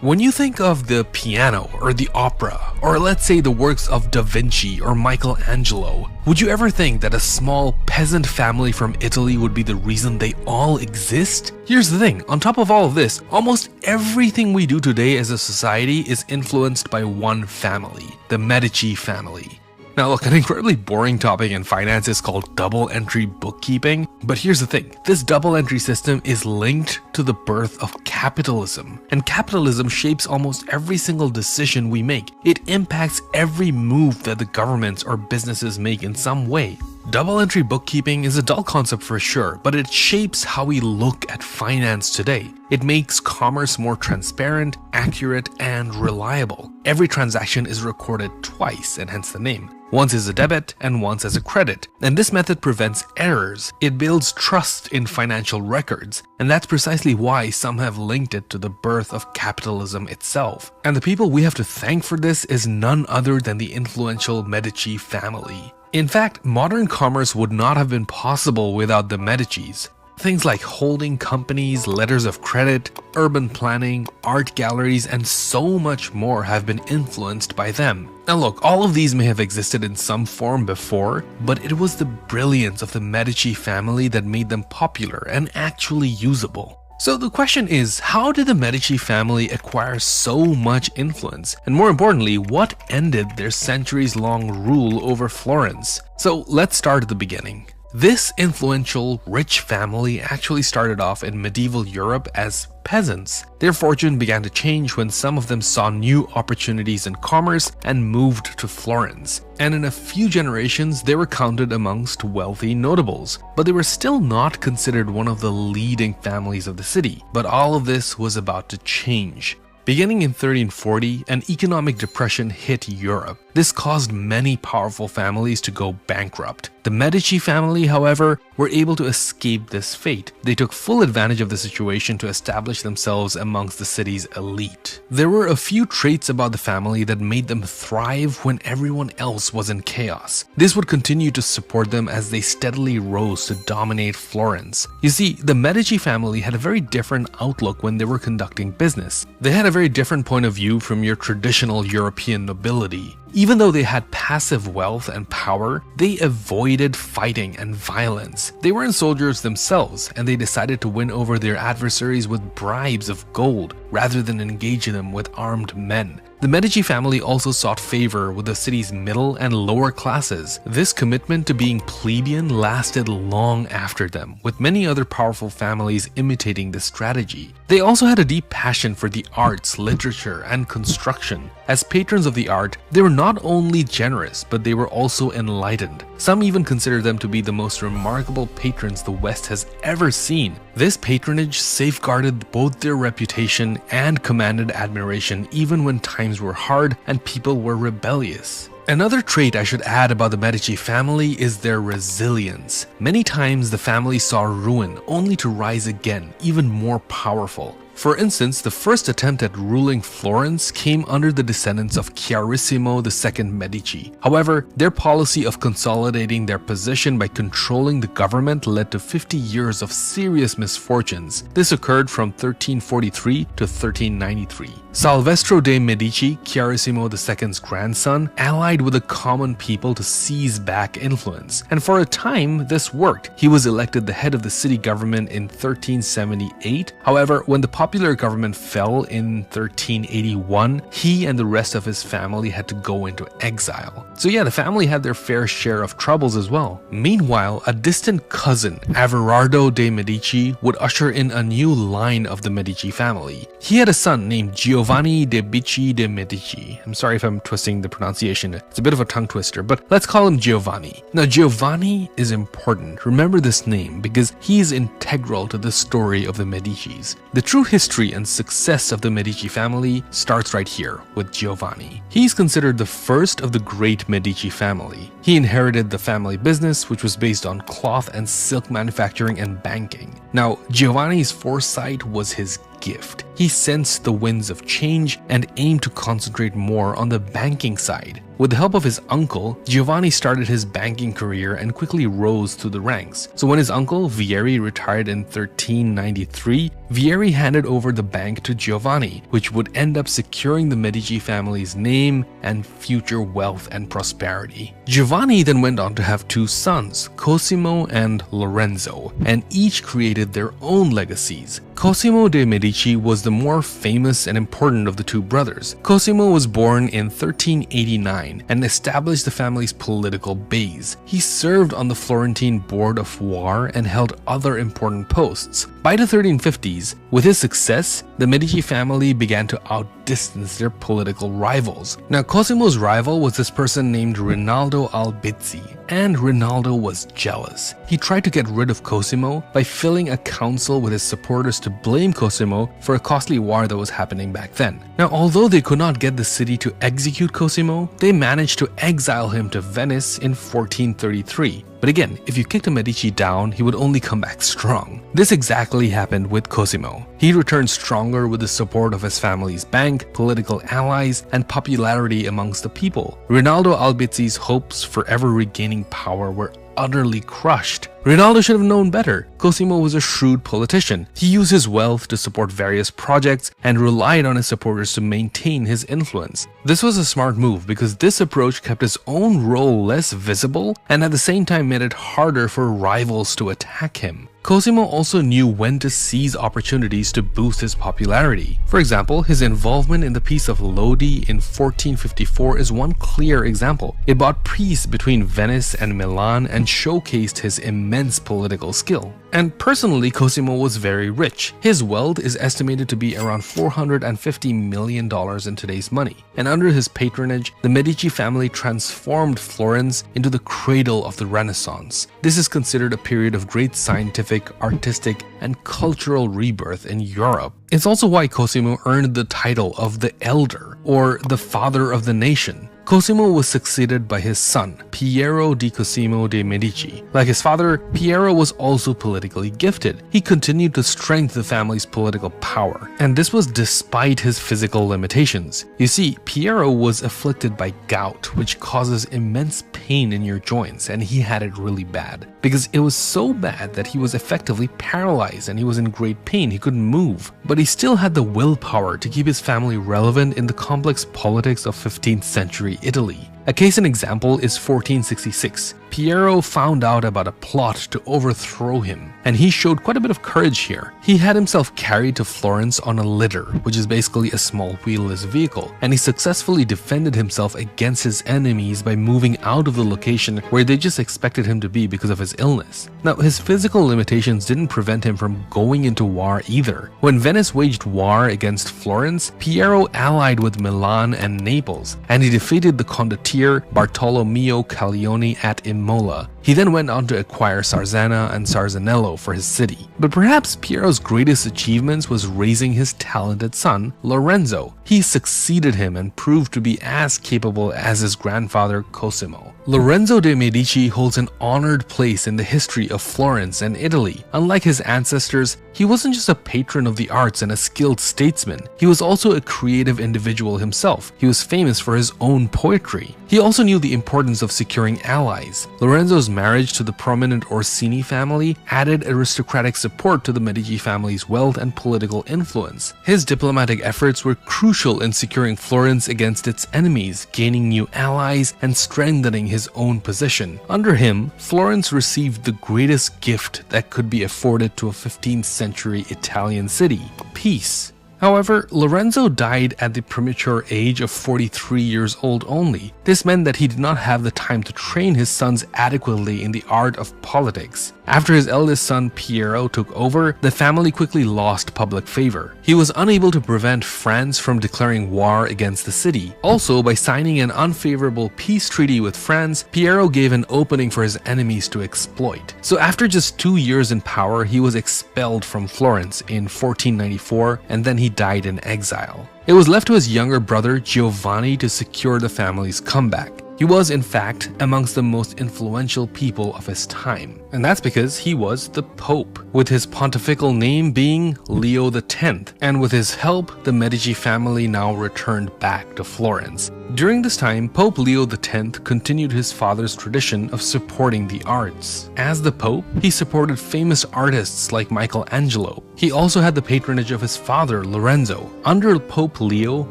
When you think of the piano or the opera, or let's say the works of Da Vinci or Michelangelo, would you ever think that a small peasant family from Italy would be the reason they all exist? Here's the thing, on top of all of this, almost everything we do today as a society is influenced by one family, the Medici family. Now look, an incredibly boring topic in finance is called double entry bookkeeping, but here's the thing, this double entry system is linked to the birth of capitalism, and capitalism shapes almost every single decision we make. It impacts every move that the governments or businesses make in some way. Double entry bookkeeping is a dull concept for sure, but it shapes how we look at finance today. It makes commerce more transparent, accurate, and reliable. Every transaction is recorded twice, and hence the name. Once as a debit and once as a credit. And this method prevents errors. It builds trust in financial records. And that's precisely why some have linked it to the birth of capitalism itself. And the people we have to thank for this is none other than the influential Medici family. In fact, modern commerce would not have been possible without the Medicis. Things like holding companies, letters of credit, urban planning, art galleries, and so much more have been influenced by them. Now look, all of these may have existed in some form before, but it was the brilliance of the Medici family that made them popular and actually usable. So the question is, how did the Medici family acquire so much influence? And more importantly, what ended their centuries-long rule over Florence? So let's start at the beginning. This influential, rich family actually started off in medieval Europe as peasants. Their fortune began to change when some of them saw new opportunities in commerce and moved to Florence. And in a few generations, they were counted amongst wealthy notables, but they were still not considered one of the leading families of the city. But all of this was about to change. Beginning in 1340, an economic depression hit Europe. This caused many powerful families to go bankrupt. The Medici family, however, were able to escape this fate. They took full advantage of the situation to establish themselves amongst the city's elite. There were a few traits about the family that made them thrive when everyone else was in chaos. This would continue to support them as they steadily rose to dominate Florence. You see, the Medici family had a very different outlook when they were conducting business. They had a very different point of view from your traditional European nobility. Even though they had passive wealth and power, they avoided fighting and violence. They weren't soldiers themselves, and they decided to win over their adversaries with bribes of gold rather than engage them with armed men. The Medici family also sought favor with the city's middle and lower classes. This commitment to being plebeian lasted long after them, with many other powerful families imitating this strategy. They also had a deep passion for the arts, literature, and construction. As patrons of the art, they were not only generous, but they were also enlightened. Some even consider them to be the most remarkable patrons the West has ever seen. This patronage safeguarded both their reputation and commanded admiration even when times were hard and people were rebellious. Another trait I should add about the Medici family is their resilience. Many times the family saw ruin only to rise again, even more powerful. For instance, the first attempt at ruling Florence came under the descendants of Chiarissimo II Medici. However, their policy of consolidating their position by controlling the government led to 50 years of serious misfortunes. This occurred from 1343 to 1393. Salvestro de' Medici, Chiarissimo II's grandson, allied with the common people to seize back influence. And for a time, this worked. He was elected the head of the city government in 1378. However, when the popular government fell in 1381, he and the rest of his family had to go into exile. So yeah, the family had their fair share of troubles as well. Meanwhile, a distant cousin, Everardo de' Medici, would usher in a new line of the Medici family. He had a son named Giovanni de' Bicci de' Medici. I'm sorry if I'm twisting the pronunciation, it's a bit of a tongue twister, but let's call him Giovanni. Now Giovanni is important, remember this name, because he is integral to the story of the Medicis. The true history and success of the Medici family starts right here with Giovanni. He's considered the first of the great Medici family. He inherited the family business, which was based on cloth and silk manufacturing and banking. Now, Giovanni's foresight was his gift. He sensed the winds of change and aimed to concentrate more on the banking side. With the help of his uncle, Giovanni started his banking career and quickly rose through the ranks. So when his uncle Vieri retired in 1393, Vieri handed over the bank to Giovanni, which would end up securing the Medici family's name and future wealth and prosperity. Giovanni then went on to have two sons, Cosimo and Lorenzo, and each created their own legacies. Cosimo de' Medici was the more famous and important of the two brothers. Cosimo was born in 1389 and established the family's political base. He served on the Florentine Board of War and held other important posts. By the 1350s, with his success, the Medici family began to outdistance their political rivals. Now, Cosimo's rival was this person named Rinaldo Albizzi, and Rinaldo was jealous. He tried to get rid of Cosimo by filling a council with his supporters to blame Cosimo for a costly war that was happening back then. Now, although they could not get the city to execute Cosimo, they managed to exile him to Venice in 1433. But again, if you kicked a Medici down, he would only come back strong. This exactly happened with Cosimo. He returned stronger with the support of his family's bank, political allies, and popularity amongst the people. Rinaldo Albizzi's hopes for ever regaining power were utterly crushed. Rinaldo should have known better. Cosimo was a shrewd politician. He used his wealth to support various projects and relied on his supporters to maintain his influence. This was a smart move because this approach kept his own role less visible and at the same time made it harder for rivals to attack him. Cosimo also knew when to seize opportunities to boost his popularity. For example, his involvement in the Peace of Lodi in 1454 is one clear example. It brought peace between Venice and Milan and showcased his immense political skill. And personally, Cosimo was very rich. His wealth is estimated to be around $450 million in today's money. And under his patronage, the Medici family transformed Florence into the cradle of the Renaissance. This is considered a period of great scientific, artistic, and cultural rebirth in Europe. It's also why Cosimo earned the title of the Elder, or the Father of the Nation. Cosimo was succeeded by his son, Piero di Cosimo de' Medici. Like his father, Piero was also politically gifted. He continued to strengthen the family's political power, and this was despite his physical limitations. You see, Piero was afflicted by gout, which causes immense pain in your joints, and he had it really bad. Because it was so bad that he was effectively paralyzed and he was in great pain, he couldn't move. But he still had the willpower to keep his family relevant in the complex politics of 15th century Italy. A case in example is 1466. Piero found out about a plot to overthrow him, and he showed quite a bit of courage here. He had himself carried to Florence on a litter, which is basically a small wheelless vehicle, and he successfully defended himself against his enemies by moving out of the location where they just expected him to be because of his illness. Now, his physical limitations didn't prevent him from going into war either. When Venice waged war against Florence, Piero allied with Milan and Naples, and he defeated the condottiere Bartolomeo Caglione at Imola. He then went on to acquire Sarzana and Sarzanello for his city. But perhaps Piero's greatest achievements was raising his talented son, Lorenzo. He succeeded him and proved to be as capable as his grandfather Cosimo. Lorenzo de' Medici holds an honored place in the history of Florence and Italy. Unlike his ancestors, he wasn't just a patron of the arts and a skilled statesman. He was also a creative individual himself. He was famous for his own poetry. He also knew the importance of securing allies. Lorenzo's marriage to the prominent Orsini family added aristocratic support to the Medici family's wealth and political influence. His diplomatic efforts were crucial in securing Florence against its enemies, gaining new allies, and strengthening his own position. Under him, Florence received the greatest gift that could be afforded to a 15th century Italian city: peace. However, Lorenzo died at the premature age of 43 years old only. This meant that he did not have the time to train his sons adequately in the art of politics. After his eldest son Piero took over, the family quickly lost public favor. He was unable to prevent France from declaring war against the city. Also, by signing an unfavorable peace treaty with France, Piero gave an opening for his enemies to exploit. So after just 2 years in power, he was expelled from Florence in 1494, and then he died in exile. It was left to his younger brother Giovanni to secure the family's comeback. He was, in fact, amongst the most influential people of his time. And that's because he was the Pope, with his pontifical name being Leo X. And with his help, the Medici family now returned back to Florence. During this time, Pope Leo X continued his father's tradition of supporting the arts. As the Pope, he supported famous artists like Michelangelo. He also had the patronage of his father, Lorenzo. Under Pope Leo,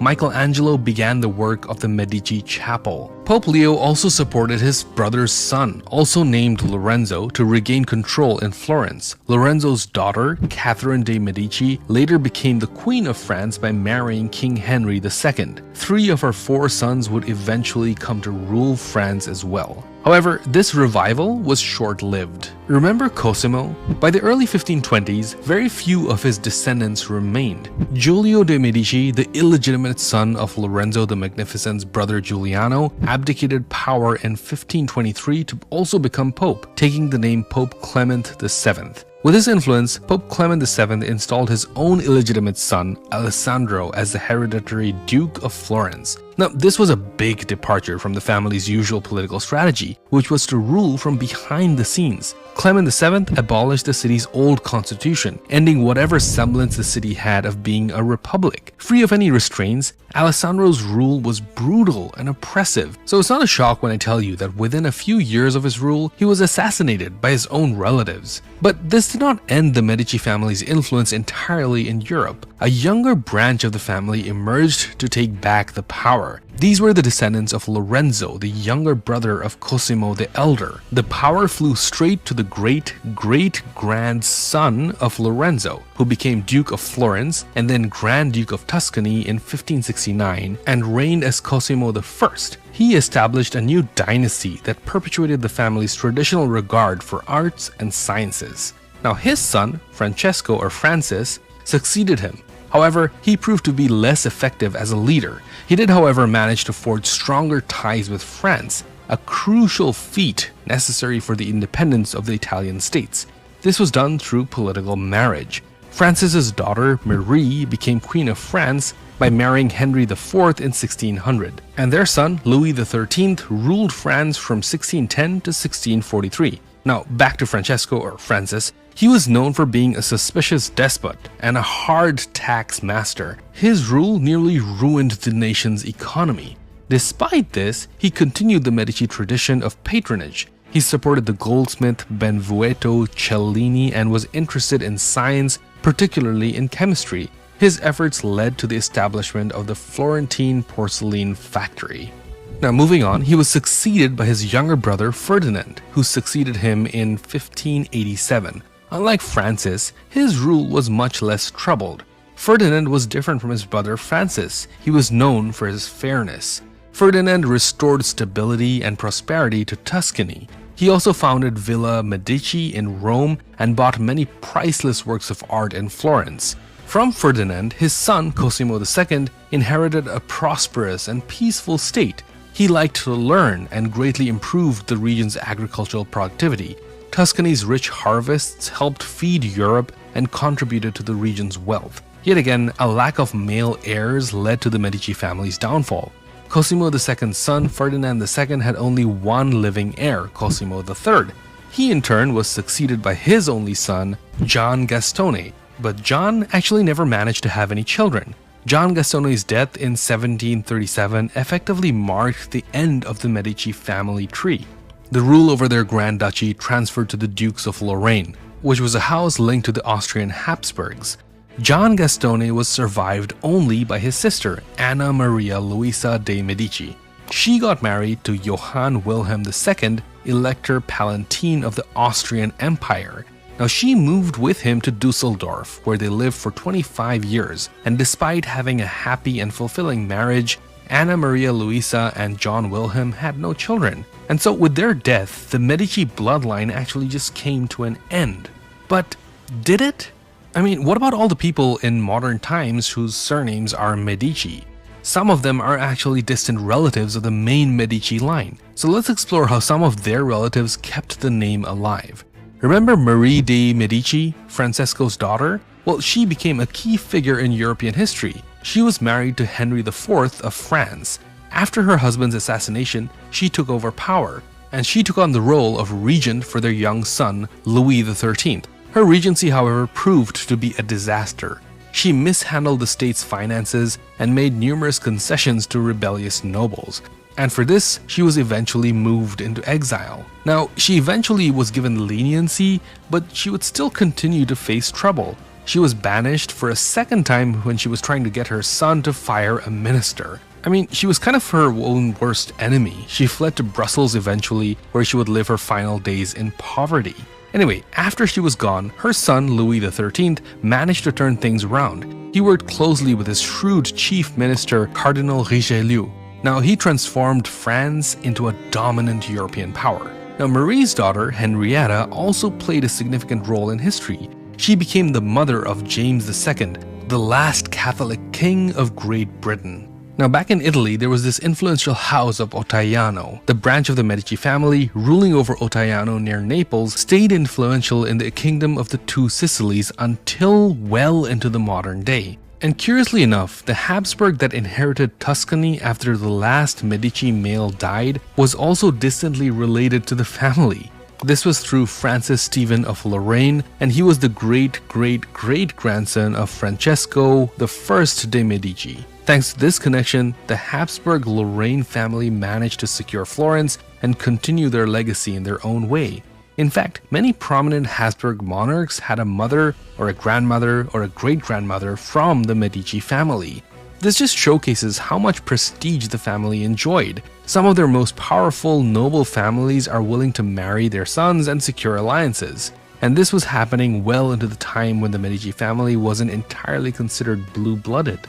Michelangelo began the work of the Medici Chapel. Pope Leo also supported his brother's son, also named Lorenzo, to regain control in Florence. Lorenzo's daughter, Catherine de' Medici, later became the Queen of France by marrying King Henry II. 3 of her 4 sons would eventually come to rule France as well. However, this revival was short-lived. Remember Cosimo? By the early 1520s, very few of his descendants remained. Giulio de' Medici, the illegitimate son of Lorenzo the Magnificent's brother Giuliano, abdicated power in 1523 to also become pope, taking the name Pope Clement VII. With his influence, Pope Clement VII installed his own illegitimate son, Alessandro, as the hereditary Duke of Florence. Now, this was a big departure from the family's usual political strategy, which was to rule from behind the scenes. Clement VII abolished the city's old constitution, ending whatever semblance the city had of being a republic. Free of any restraints, Alessandro's rule was brutal and oppressive, so it's not a shock when I tell you that within a few years of his rule, he was assassinated by his own relatives. But this did not end the Medici family's influence entirely in Europe. A younger branch of the family emerged to take back the power. These were the descendants of Lorenzo, the younger brother of Cosimo the Elder. The power flew straight to the great-great-grandson of Lorenzo, who became Duke of Florence and then Grand Duke of Tuscany in 1569 and reigned as Cosimo I. He established a new dynasty that perpetuated the family's traditional regard for arts and sciences. Now his son, Francesco or Francis, succeeded him. However, he proved to be less effective as a leader. He did, however, manage to forge stronger ties with France, a crucial feat necessary for the independence of the Italian states. This was done through political marriage. Francis's daughter, Marie, became Queen of France by marrying Henry IV in 1600, and their son, Louis XIII, ruled France from 1610 to 1643. Now, back to Francesco or Francis. He was known for being a suspicious despot and a hard tax master. His rule nearly ruined the nation's economy. Despite this, he continued the Medici tradition of patronage. He supported the goldsmith Benvenuto Cellini and was interested in science, particularly in chemistry. His efforts led to the establishment of the Florentine porcelain factory. Now moving on, he was succeeded by his younger brother Ferdinand, who succeeded him in 1587. Unlike Francis, his rule was much less troubled. Ferdinand was different from his brother Francis. He was known for his fairness. Ferdinand restored stability and prosperity to Tuscany. He also founded Villa Medici in Rome and bought many priceless works of art in Florence. From Ferdinand, his son Cosimo II inherited a prosperous and peaceful state. He liked to learn and greatly improved the region's agricultural productivity. Tuscany's rich harvests helped feed Europe and contributed to the region's wealth. Yet again, a lack of male heirs led to the Medici family's downfall. Cosimo II's son, Ferdinand II, had only one living heir, Cosimo III. He in turn was succeeded by his only son, John Gastone, but John actually never managed to have any children. John Gastone's death in 1737 effectively marked the end of the Medici family tree. The rule over their Grand Duchy transferred to the Dukes of Lorraine, which was a house linked to the Austrian Habsburgs. John Gastone was survived only by his sister, Anna Maria Luisa de' Medici. She got married to Johann Wilhelm II, Elector Palatine of the Austrian Empire. Now she moved with him to Dusseldorf, where they lived for 25 years, and despite having a happy and fulfilling marriage, Anna Maria Luisa and John Wilhelm had no children. And so with their death, the Medici bloodline actually just came to an end. But did it? I mean, what about all the people in modern times whose surnames are Medici? Some of them are actually distant relatives of the main Medici line. So let's explore how some of their relatives kept the name alive. Remember Marie de' Medici, Francesco's daughter? Well, she became a key figure in European history. She was married to Henry IV of France. After her husband's assassination, she took over power, and she took on the role of regent for their young son, Louis XIII. Her regency, however, proved to be a disaster. she mishandled the state's finances and made numerous concessions to rebellious nobles. And for this, she was eventually moved into exile. Now, she eventually was given leniency, but she would still continue to face trouble. She was banished for a second time when she was trying to get her son to fire a minister. I mean, she was kind of her own worst enemy. She fled to Brussels eventually, where she would live her final days in poverty. Anyway, after she was gone, her son, Louis XIII, managed to turn things around. He worked closely with his shrewd chief minister, Cardinal Richelieu. Now, he transformed France into a dominant European power. Now, Marie's daughter, Henrietta, also played a significant role in history. She became the mother of James II, the last Catholic king of Great Britain. Now, back in Italy, there was this influential house of Ottaviano. The branch of the Medici family, ruling over Ottaviano near Naples, stayed influential in the kingdom of the Two Sicilies until well into the modern day. And curiously enough, the Habsburg that inherited Tuscany after the last Medici male died was also distantly related to the family. This was through Francis Stephen of Lorraine, and he was the great-great-great-grandson of Francesco I de' Medici. Thanks to this connection, the Habsburg-Lorraine family managed to secure Florence and continue their legacy in their own way. In fact, many prominent Habsburg monarchs had a mother or a grandmother or a great-grandmother from the Medici family. This just showcases how much prestige the family enjoyed. Some of their most powerful, noble families are willing to marry their sons and secure alliances. And this was happening well into the time when the Medici family wasn't entirely considered blue-blooded.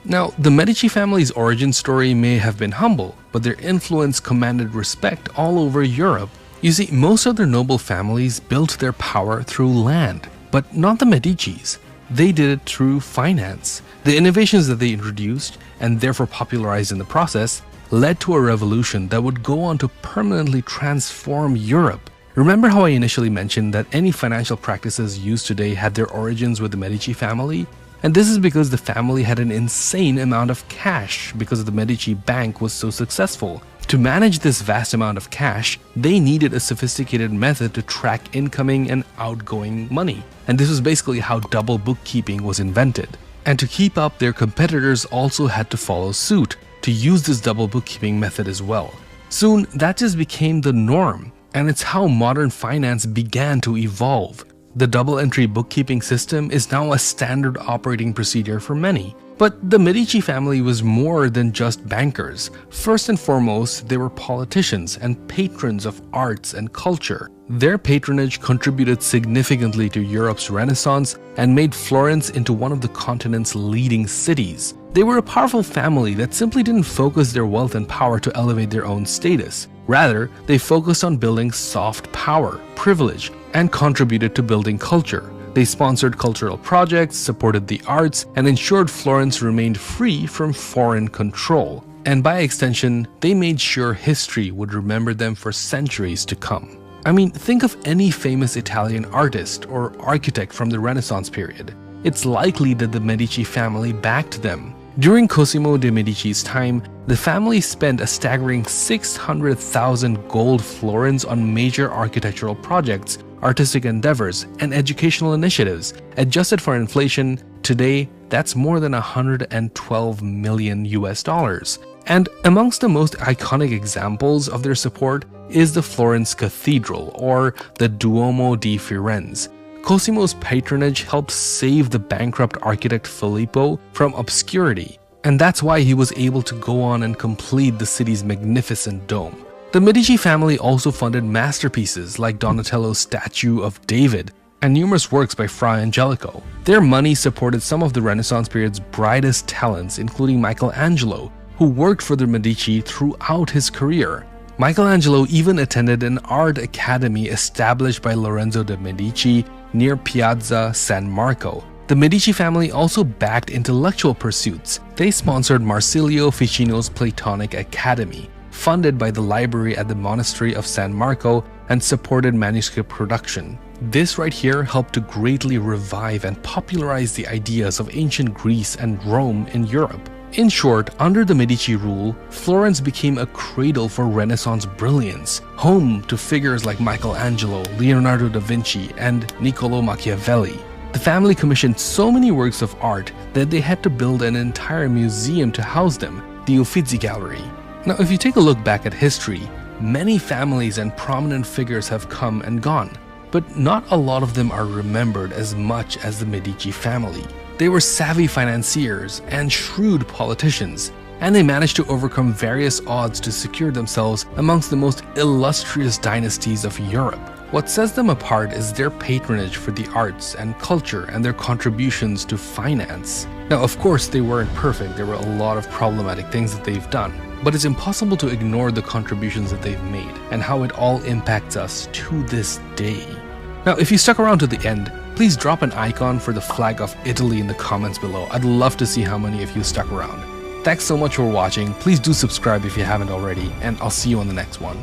Now, the Medici family's origin story may have been humble, but their influence commanded respect all over Europe. You see, most other noble families built their power through land, but not the Medicis. They did it through finance. The innovations that they introduced, and therefore popularized in the process, led to a revolution that would go on to permanently transform Europe. Remember how I initially mentioned that any financial practices used today had their origins with the Medici family? And this is because the family had an insane amount of cash because the Medici bank was so successful. To manage this vast amount of cash, they needed a sophisticated method to track incoming and outgoing money. And this was basically how double bookkeeping was invented. And to keep up, their competitors also had to follow suit to use this double bookkeeping method as well. Soon, that just became the norm, and it's how modern finance began to evolve. The double entry bookkeeping system is now a standard operating procedure for many. But the Medici family was more than just bankers. First and foremost, they were politicians and patrons of arts and culture. Their patronage contributed significantly to Europe's Renaissance and made Florence into one of the continent's leading cities. They were a powerful family that simply didn't focus their wealth and power to elevate their own status. Rather, they focused on building soft power, privilege, and contributed to building culture. They sponsored cultural projects, supported the arts, and ensured Florence remained free from foreign control. And by extension, they made sure history would remember them for centuries to come. I mean, think of any famous Italian artist or architect from the Renaissance period. It's likely that the Medici family backed them. During Cosimo de' Medici's time, the family spent a staggering 600,000 gold florins on major architectural projects, artistic endeavors, and educational initiatives. Adjusted for inflation, today that's more than 112 million US dollars. And amongst the most iconic examples of their support is the Florence Cathedral, or the Duomo di Firenze. Cosimo's patronage helped save the bankrupt architect Filippo from obscurity, and that's why he was able to go on and complete the city's magnificent dome. The Medici family also funded masterpieces like Donatello's statue of David and numerous works by Fra Angelico. Their money supported some of the Renaissance period's brightest talents, including Michelangelo, who worked for the Medici throughout his career. Michelangelo even attended an art academy established by Lorenzo de' Medici near Piazza San Marco. The Medici family also backed intellectual pursuits. They sponsored Marsilio Ficino's Platonic Academy, funded by the library at the monastery of San Marco, and supported manuscript production. This right here helped to greatly revive and popularize the ideas of ancient Greece and Rome in Europe. In short, under the Medici rule, Florence became a cradle for Renaissance brilliance, home to figures like Michelangelo, Leonardo da Vinci, and Niccolò Machiavelli. The family commissioned so many works of art that they had to build an entire museum to house them, the Uffizi Gallery. Now, if you take a look back at history, many families and prominent figures have come and gone, but not a lot of them are remembered as much as the Medici family. They were savvy financiers and shrewd politicians, and they managed to overcome various odds to secure themselves amongst the most illustrious dynasties of Europe. What sets them apart is their patronage for the arts and culture and their contributions to finance. Now, of course, they weren't perfect. There were a lot of problematic things that they've done, but it's impossible to ignore the contributions that they've made and how it all impacts us to this day. Now, if you stuck around to the end, please drop an icon for the flag of Italy in the comments below. I'd love to see how many of you stuck around. Thanks so much for watching. Please do subscribe if you haven't already, and I'll see you on the next one.